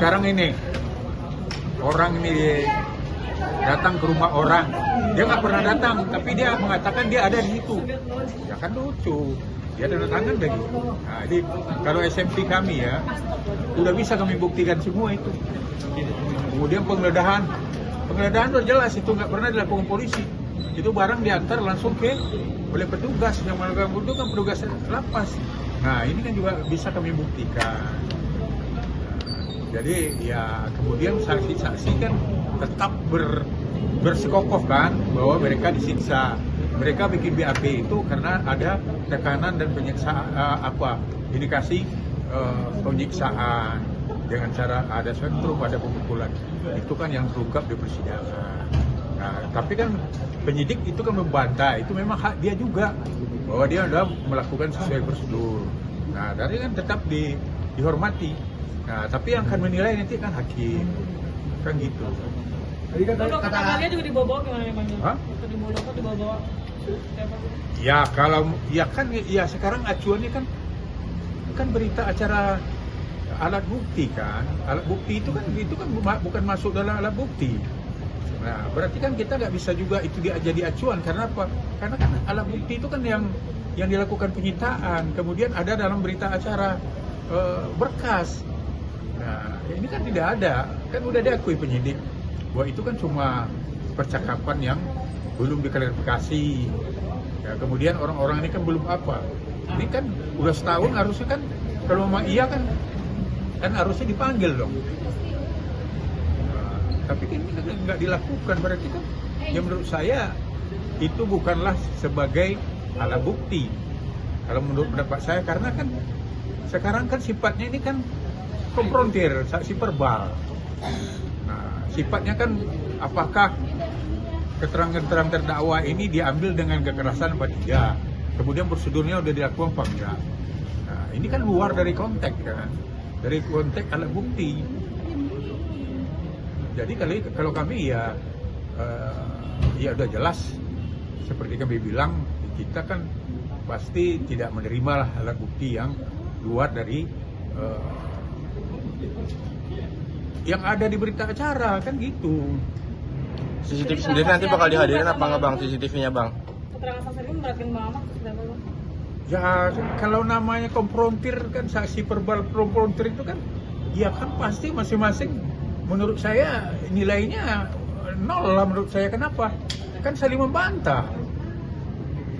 sekarang ini orang ini datang ke rumah orang, dia nggak pernah datang, tapi dia mengatakan dia ada di situ. Ya kan lucu, dia tanda tangan lagi. Nah, jadi kalau SMP kami ya, udah bisa kami buktikan semua itu. Kemudian penggeledahan udah jelas itu nggak pernah dilakukan polisi. Itu barang diantar langsung oleh petugas yang melakukan itu kan petugas lapas. Nah ini kan juga bisa kami buktikan. Jadi ya kemudian saksi-saksi kan tetap bersikokoh kan bahwa mereka disiksa. Mereka bikin BAP itu karena ada tekanan dan penyiksaan indikasi penyiksaan dengan cara ada sentrum, ada pemukulan. Itu kan yang terungkap di persidangan. Nah, tapi kan penyidik itu kan membantah, itu memang hak dia juga bahwa dia sudah melakukan sesuai prosedur. Nah, dari kan tetap dihormati. Nah, tapi yang akan menilai nanti kan hakim, kan gitu. Jadi kata dia juga dibawa gimana emangnya? Hah? Dibawa. Ya kalau ya kan ya sekarang acuannya kan berita acara alat bukti kan. Alat bukti itu kan bukan masuk dalam alat bukti. Nah, berarti kan kita nggak bisa juga itu jadi acuan karena apa? Karena kan alat bukti itu kan yang dilakukan penyitaan, kemudian ada dalam berita acara berkas. Nah, ini kan tidak ada, kan udah diakui penyidik bahwa itu kan cuma percakapan yang belum diklarifikasi. Ya, kemudian orang-orang ini kan belum apa. Ini kan udah setahun harusnya kan kalau memang iya kan harusnya dipanggil dong. Tapi ini kan nggak dilakukan, berarti kan ya menurut saya itu bukanlah sebagai alat bukti kalau menurut pendapat saya, karena kan sekarang kan sifatnya ini kan konfrontir, saksi verbal. Nah, sifatnya kan apakah keterangan terdakwa ini diambil dengan kekerasan apa tidak, kemudian prosedurnya udah dilakukan apa enggak. Nah, ini kan luar dari konteks kan, dari konteks alat bukti. Jadi kalau kami ya udah jelas seperti kami bilang, kita kan pasti tidak menerima lah alat bukti yang luar dari yang ada di berita acara kan gitu. CCTV sendiri nanti bakal dihadirin apa nggak bang, CCTV-nya bang? Keterangan saksi ini memberatkan Bang Ahmad sebenarnya Bang? Ya kalau namanya konfrontir kan, saksi verbal konfrontir itu kan ya kan pasti masing-masing menurut saya nilainya nol lah menurut saya. Kenapa? Kan saling membantah.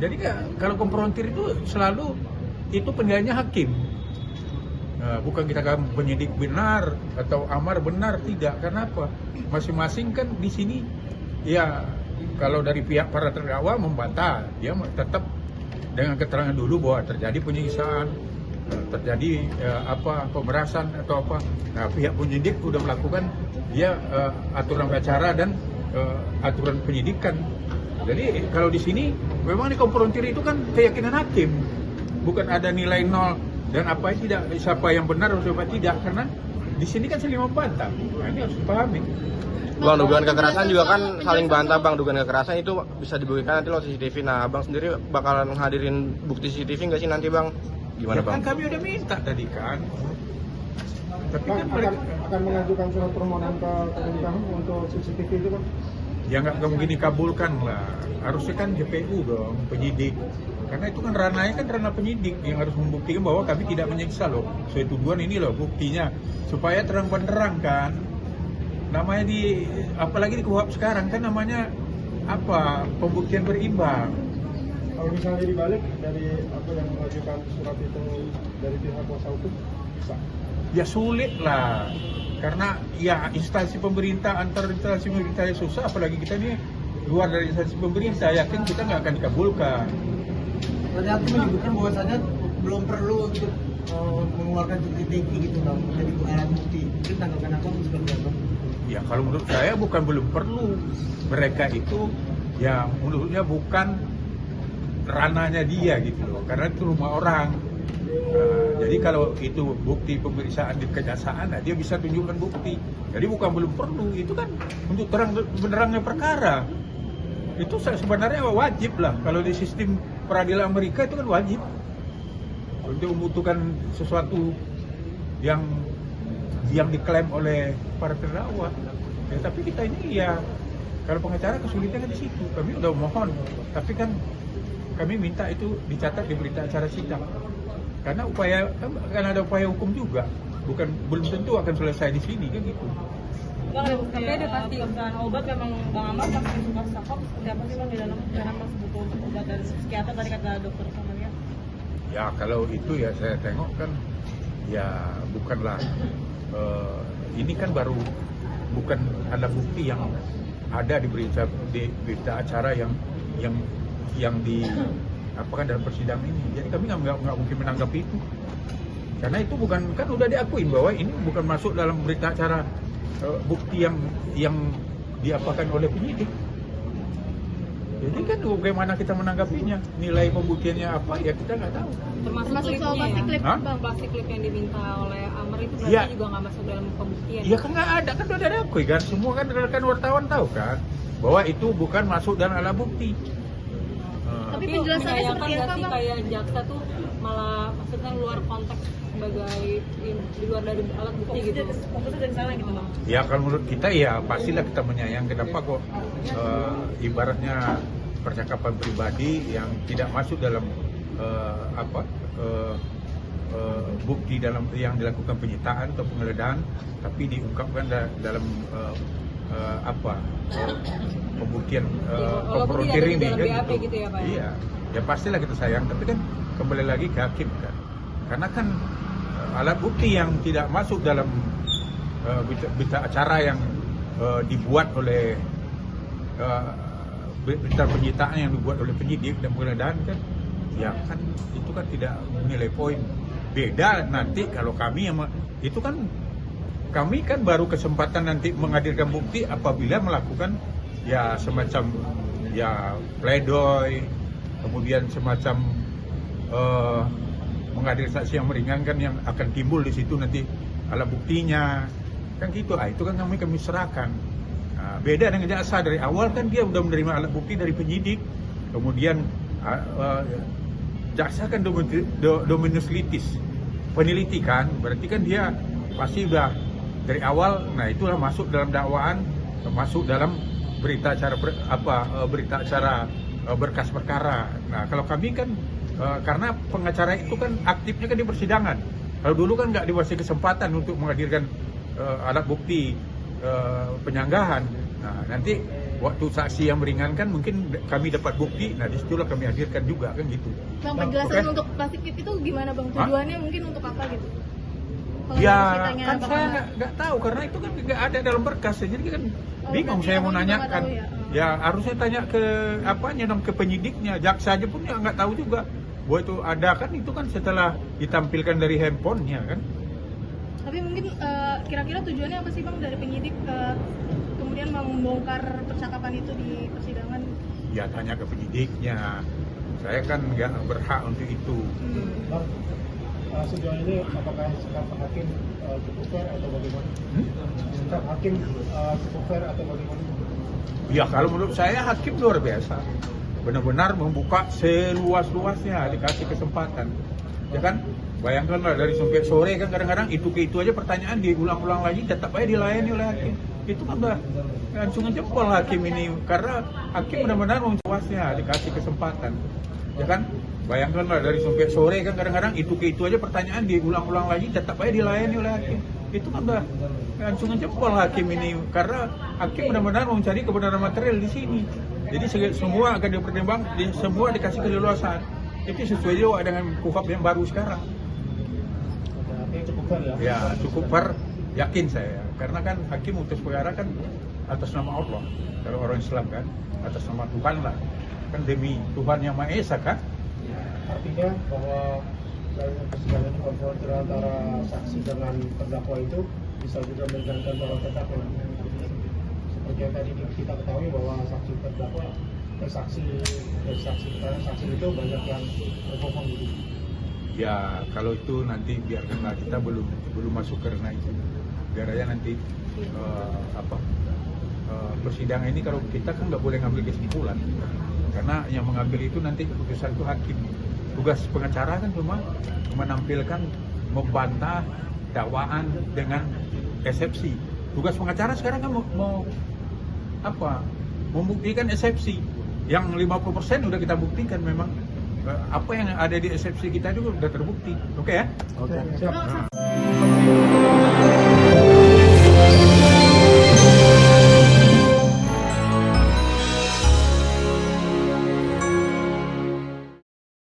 Jadi kalau konfrontir itu selalu itu penilaiannya hakim. Nah, bukan kita kan penyidik benar atau amar benar, tidak. Kenapa? Masing-masing kan di sini ya kalau dari pihak para terdakwa membantah, dia tetap dengan keterangan dulu bahwa terjadi penyiksaan, terjadi pemerasan atau apa. Nah, pihak penyidik sudah melakukan aturan acara dan aturan penyidikan. Jadi kalau di sini memang di konfrontir itu kan keyakinan hakim, bukan ada nilai nol dan tidak siapa yang benar atau siapa tidak, karena di sini kan saling membantah. Nah, ini harus dipahami. Bang, dugaan kekerasan juga kan saling bantah bang, dugaan kekerasan itu bisa dibuktikan nanti lewat CCTV. Nah, abang sendiri bakalan menghadirin bukti CCTV nggak sih nanti bang? Gimana bang? Kan kami udah minta tadi kan. Tapi kan akan mengajukan surat permohonan ke Kemenkumham untuk CCTV itu kan? Ya nggak mungkin dikabulkan lah. Harusnya kan JPU dong, penyidik. Karena itu kan ranahnya kan ranah penyidik yang harus membuktikan bahwa kami tidak menyiksa loh. Sesuai tuduhan ini loh buktinya. Supaya terang benderang kan. Namanya apalagi di KUHP sekarang kan namanya pembuktian berimbang. Kalau misalnya dibalik dari yang mengajukan surat itu dari pihak kuasa hukum, bisa? Ya sulit lah. Karena ya instansi pemerintah, antar instansi pemerintah yang susah, apalagi kita ini luar dari instansi pemerintah, yakin kita nggak akan dikabulkan. Berarti hakim menyebutkan bahwasanya belum perlu untuk mengeluarkan CCTV gitu bang, jadi alat bukti. Mungkin tanggapan apa seperti apa? Ya kalau menurut saya bukan belum perlu. Mereka itu ya menurutnya bukan ranahnya dia gitu loh, karena itu rumah orang. Jadi kalau itu bukti pemeriksaan di kejaksaan, dia bisa tunjukkan bukti. Jadi bukan belum perlu, itu kan untuk terang benerangnya perkara. Itu sebenarnya wajib lah. Kalau di sistem peradilan Amerika itu kan wajib untuk membutuhkan sesuatu yang yang diklaim oleh para terdakwa. Ya, tapi kita ini ya kalau pengacara kesulitannya di situ. Kami udah mohon, tapi kan kami minta itu dicatat di berita acara sidang. Karena ada upaya hukum juga, belum tentu akan selesai di sini kan gitu. Bang, tapi ada pasti perusahaan obat memang Bang Ahmad pasti suka saham seperti apa sih Bang di dalam karena masih butuh obat dari psikiater tadi kata dokter Samaria. Ya kalau itu ya saya tengok kan ya bukanlah ini kan baru bukan alat bukti yang ada di berita acara yang di apa kan dalam persidangan ini. Jadi kami nggak mungkin menanggapi itu karena itu bukan kan udah diakuin bahwa ini bukan masuk dalam berita acara bukti yang diapakan oleh penyidik. Jadi kan bagaimana kita menanggapinya, nilai pembuktiannya apa ya kita nggak tahu. Termasuk soal plastik klip, Hah? Bang, plastik klip yang diminta oleh Amr itu berarti Iya. juga nggak masuk dalam pembuktian. Iya kan nggak ada, kan udah diakui kan, semua kan rekan wartawan tahu kan bahwa itu bukan masuk dalam alat bukti. Tapi penjelasannya seperti apa, nggak sih Bang? kayak jaksa tuh malah maksudnya luar konteks sebagai di luar dari alat bukti gitu. Fokusnya dari sana gitu Bang. Ya kalau menurut kita ya pastilah kita menyayang kenapa kok ibaratnya percakapan pribadi yang tidak masuk dalam bukti dalam yang dilakukan penyitaan atau penggeledahan, tapi diungkapkan dalam pembuktian konfrontir ini dalam kan BAP gitu. gitu ya Pak? Iya, ya pastilah kita sayang, tapi kan kembali lagi ke hakim kan, karena kan alat bukti yang tidak masuk dalam berita acara yang dibuat oleh berita penyitaan yang dibuat oleh penyidik dan penggeledahan kan, ya kan itu kan tidak menilai poin. Beda nanti kalau kami yang itu kan kami kan baru kesempatan nanti menghadirkan bukti apabila melakukan ya semacam ya pledoi, kemudian semacam menghadirkan saksi yang meringankan yang akan timbul di situ nanti alat buktinya kan gitu. Itu kan kami serahkan. Nah, beda dengan jaksa, dari awal kan dia udah menerima alat bukti dari penyidik, kemudian jaksa kan dominus litis, peneliti kan, berarti kan dia pasti udah dari awal. Nah itulah masuk dalam dakwaan, masuk dalam berita acara berkas perkara. Nah kalau kami kan karena pengacara itu kan aktifnya kan di persidangan. Kalau dulu kan nggak dikasih kesempatan untuk menghadirkan alat bukti penyanggahan. Nah nanti waktu saksi yang meringankan mungkin kami dapat bukti, nah disitulah kami hadirkan juga kan gitu. Bang, penjelasan Oke. untuk plastik klip itu gimana Bang? Tujuannya mungkin untuk apa gitu? Kalau Ya ceritanya kan Bang saya Ahmad. nggak tahu karena itu kan nggak ada dalam berkas, jadi kan bingung berarti saya mau abang juga nanya nggak kan. tahu ya? Ya harusnya tanya ke apanya dong, ke penyidiknya. Jaksa aja pun ya nggak tahu juga bahwa itu ada kan, itu kan setelah ditampilkan dari handphonenya kan. Tapi mungkin kira-kira tujuannya apa sih Bang dari penyidik kemudian membongkar percakapan itu di persidangan? Ya tanya ke penyidiknya. Saya kan nggak berhak untuk itu. Bang, sejauh ini apakah sikap hakim cukup fair atau bagaimana? Sikap hakim cukup fair atau bagaimana? Ya kalau menurut saya hakim luar biasa, benar-benar membuka seluas-luasnya, dikasih kesempatan, ya kan? Bayangkanlah dari sampai sore kan kadang-kadang itu ke itu aja pertanyaan diulang-ulang lagi, tetap aja dilayani oleh hakim. Itu kan udah langsung jempol hakim ini, karena hakim benar-benar membuasnya, dikasih kesempatan, ya kan? Bayangkanlah dari sampai sore kan kadang-kadang itu ke itu aja pertanyaan diulang-ulang lagi, tetap aja dilayani oleh hakim. Itu kan udah langsung jempol hakim ini, karena hakim benar-benar mencari kebenaran material di sini. Jadi semua akan dipertimbangkan, semua dikasih keleluasan. Itu sesuai juga dengan KUHP yang baru sekarang. Artinya cukup fair ya? Ya cukup fair, yakin saya. Karena kan hakim memutus perkara kan atas nama Allah. Kalau orang Islam kan atas nama Tuhan lah. Kan demi Tuhan yang Maha Esa kan. Artinya bahwa dalam persidangan konfrontir antara saksi dengan terdakwa itu bisa juga meringankan para terdakwa. Seperti yang tadi kita ketahui bahwa saksi terdakwa, saksi itu banyak yang berbohong gitu. Ya kalau itu nanti biarkanlah, kita belum masuk karena itu. Biar aja nanti persidangan ini, kalau kita kan nggak boleh ngambil kesimpulan, karena yang mengambil itu nanti keputusan itu hakim. Tugas pengacara kan cuma menampilkan, membantah dakwaan dengan eksepsi. Tugas pengacara sekarang kan mau apa? Membuktikan eksepsi. Yang 50% udah kita buktikan memang apa yang ada di eksepsi kita itu udah terbukti. Oke ya? Oke. Siap. Oh,